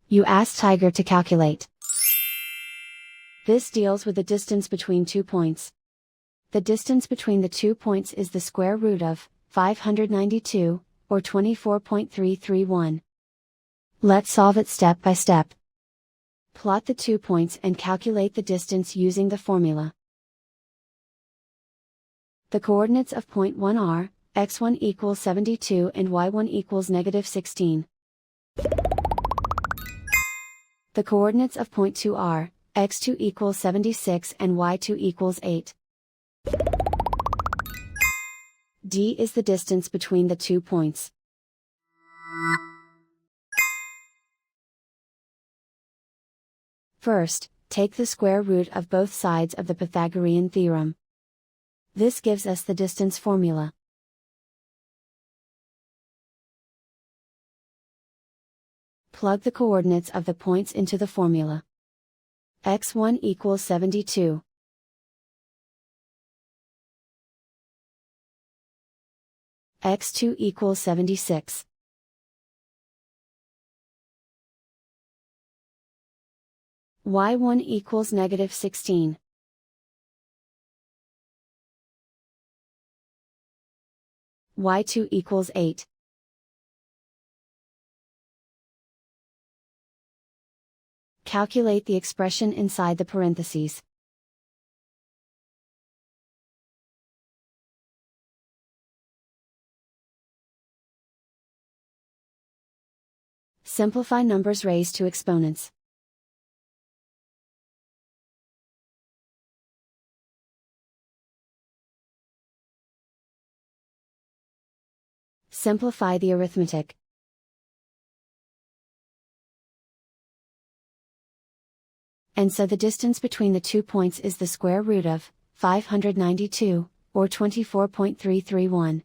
You ask Tiger to calculate. This deals with the distance between 2 points. The distance between the 2 points is the square root of 592, or 24.331. Let's solve it step by step. Plot the 2 points and calculate the distance using the formula. The coordinates of point 1 are, x1 equals 72 and y1 equals -16. The coordinates of point 2 are, x2 equals 76 and y2 equals 8. D is the distance between the 2 points. First, take the square root of both sides of the Pythagorean theorem. This gives us the distance formula. Plug the coordinates of the points into the formula. x1 equals 72. x2 equals 76. y1 equals -16. y2 equals 8. Calculate the expression inside the parentheses. Simplify numbers raised to exponents. Simplify the arithmetic. And so the distance between the 2 points is the square root of 592, or 24.331.